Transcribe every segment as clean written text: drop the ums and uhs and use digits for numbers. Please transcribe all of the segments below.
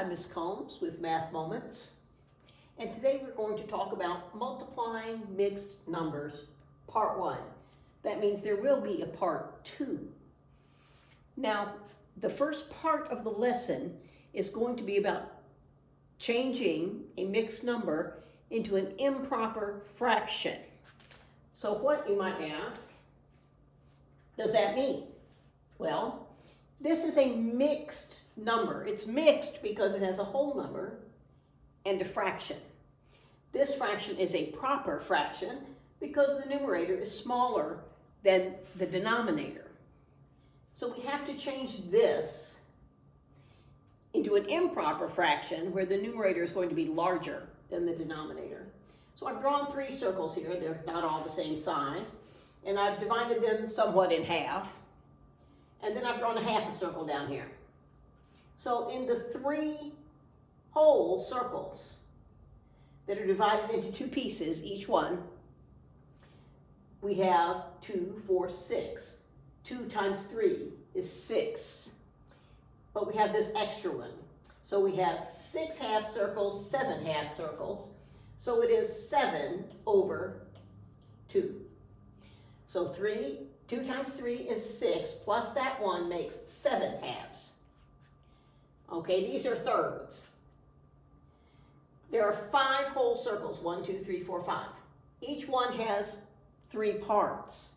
Hi, Ms. Combs with Math Moments. And today we're going to talk about multiplying mixed numbers, part 1. That means there will be a part 2. Now, the first part of the lesson is going to be about changing a mixed number into an improper fraction. So what, you might ask, does that mean? Well, this is a mixed number. It's mixed because it has a whole number and a fraction. This fraction is a proper fraction because the numerator is smaller than the denominator. So we have to change this into an improper fraction where the numerator is going to be larger than the denominator. So I've drawn 3 circles here. They're not all the same size. And I've divided them somewhat in half. And then I've drawn a half a circle down here. So in the 3 whole circles that are divided into 2 pieces, each one, we have 2, 4, 6. 2 times 3 is 6. But we have this extra one. So we have 6 half circles, 7 half circles. So it is 7 over 2. So 2 times 3 is 6, plus that 1 makes 7 halves. Okay, these are thirds. There are 5 whole circles, 1, 2, 3, 4, 5. Each one has 3 parts.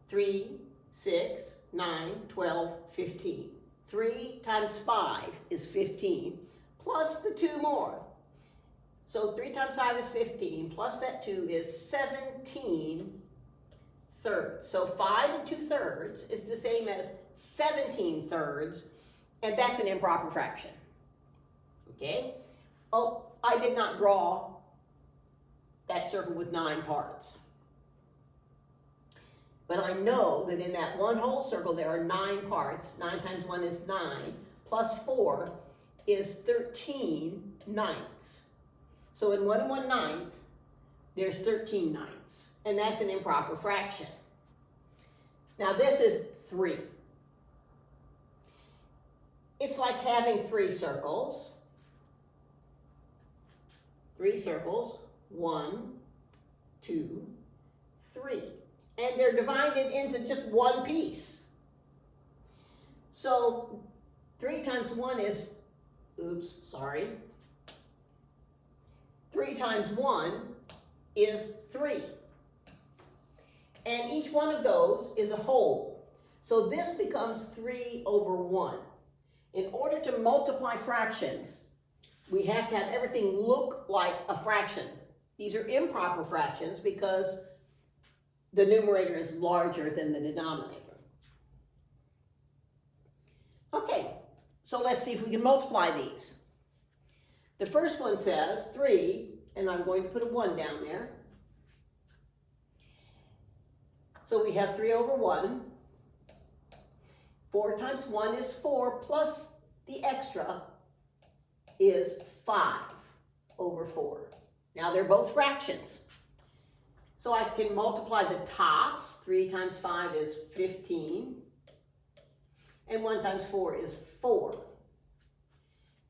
3, 6, 9, 12, 15. 3 times 5 is 15, plus the 2 more. So 3 times 5 is 15, plus that 2 is 17 thirds. So 5 2/3 is the same as 17 thirds, and that's an improper fraction. Okay? Oh, I did not draw that circle with 9 parts. But I know that in that one whole circle there are 9 parts. 9 times 1 is 9, plus 4 is 13 ninths. So in 1 1/9, there's 13 ninths. And that's an improper fraction. Now this is 3. It's like having 3 circles. 3 circles, 1, 2, 3. And they're divided into just one piece. So 3 times 1 is, 3 times 1 is 3. And each one of those is a whole. So this becomes 3 over 1. In order to multiply fractions, we have to have everything look like a fraction. These are improper fractions because the numerator is larger than the denominator. Okay, so let's see if we can multiply these. The first one says 3, and I'm going to put a 1 down there. So we have 3 over 1. 4 times 1 is 4, plus the extra is 5 over 4. Now they're both fractions. So I can multiply the tops. 3 times 5 is 15. And 1 times 4 is 4.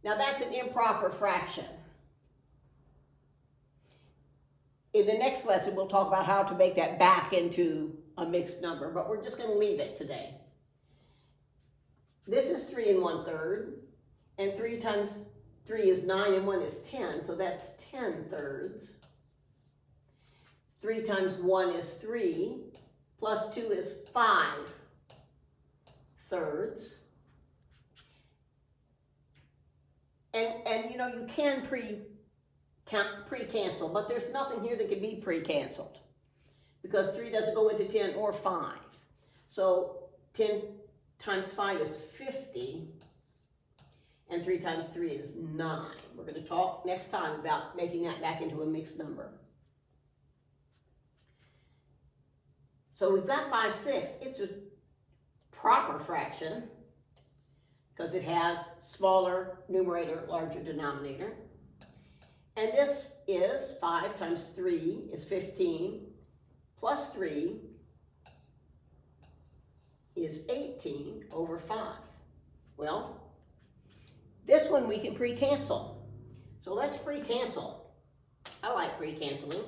Now that's an improper fraction. In the next lesson, we'll talk about how to make that back into a mixed number, but we're just going to leave it today. This is 3 1/3, and 3 times 3 is 9, and 1 is 10, so that's 10 thirds. 3 times 1 is 3, plus 2 is 5 thirds. And you know, you can pre-cancel, but there's nothing here that can be pre-canceled because 3 doesn't go into 10 or 5. So 10 times 5 is 50, and 3 times 3 is 9. We're going to talk next time about making that back into a mixed number. So we've got 5, 6. It's a proper fraction because it has smaller numerator, larger denominator. And this is 5 times 3 is 15, plus 3 is 18 over 5. Well, this one we can pre-cancel. So let's pre-cancel. I like pre-canceling.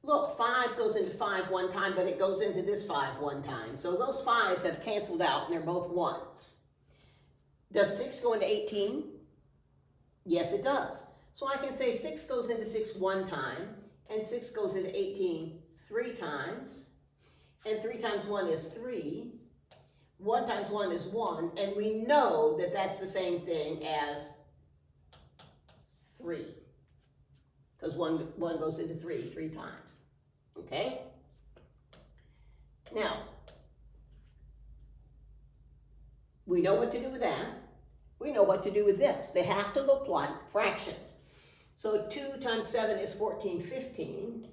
Look, 5 goes into 5 one time, but it goes into this 5 one time. So those 5s have canceled out, and they're both 1s. Does 6 go into 18? Yes, it does. So I can say 6 goes into 6 one time, and 6 goes into 18 3 times. And 3 times 1 is 3. 1 times 1 is 1, and we know that that's the same thing as 3. Because 1 goes into 3 times. Okay? Now, we know what to do with that. We know what to do with this. They have to look like fractions. So 2 times 7 is 14, 15.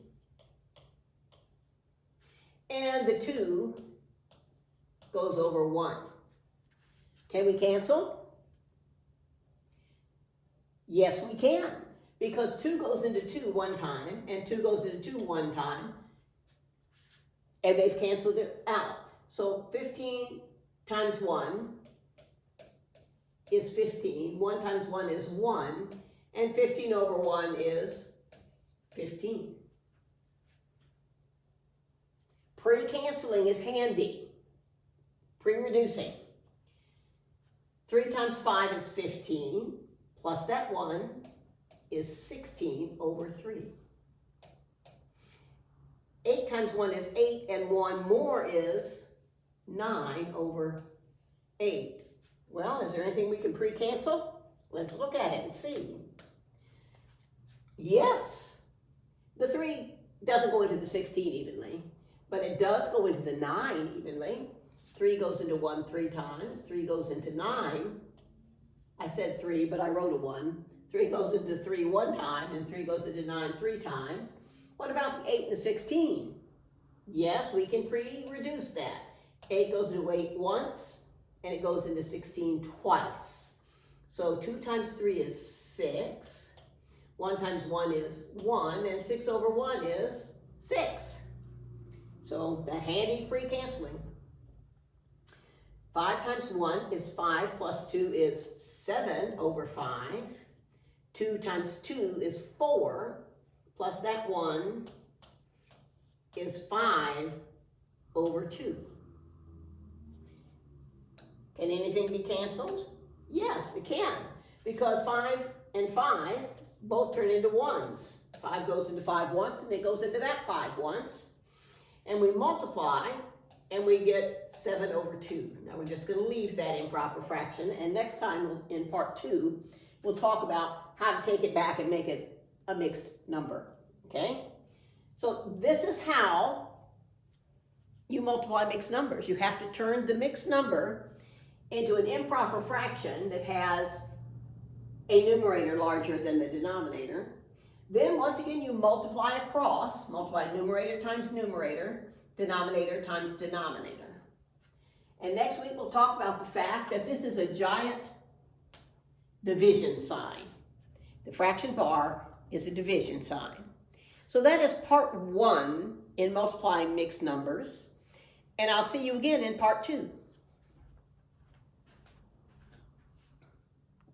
And the 2 goes over 1. Can we cancel? Yes, we can. Because 2 goes into 2 one time, and 2 goes into 2 one time, and they've canceled it out. So 15 times 1 is 15. 1 times 1 is 1, and 15 over 1 is 15. Pre-canceling is handy. Pre-reducing. 3 times 5 is 15, plus that 1 is 16 over 3. 8 times 1 is 8, and 1 more is 9 over 8. Well, is there anything we can pre-cancel? Let's look at it and see. Yes. The 3 doesn't go into the 16 evenly, but it does go into the 9 evenly. 3 goes into 1 3 times. 3 goes into 9. I said 3, but I wrote a 1. 3 goes into 3 one time, and 3 goes into 9 3 times. What about the 8 and the 16? Yes, we can pre-reduce that. 8 goes into 8 once, and it goes into 16 twice. So 2 times 3 is 6. 1 times 1 is 1, and 6 over 1 is 6. So the handy pre-canceling. 5 times 1 is 5, plus 2 is 7 over 5. 2 times 2 is 4, plus that 1 is 5 over 2. Can anything be canceled? Yes, it can, because 5 and 5 both turn into 1s. 5 goes into 5 once, and it goes into that 5 once. And we multiply, and we get 7 over 2. Now we're just going to leave that improper fraction, and next time in part 2, we'll talk about how to take it back and make it a mixed number, okay? So this is how you multiply mixed numbers. You have to turn the mixed number into an improper fraction that has a numerator larger than the denominator. Then once again, you multiply across, multiply numerator times numerator, denominator times denominator. And next week, we'll talk about the fact that this is a giant division sign. The fraction bar is a division sign. So that is part 1 in multiplying mixed numbers. And I'll see you again in part 2.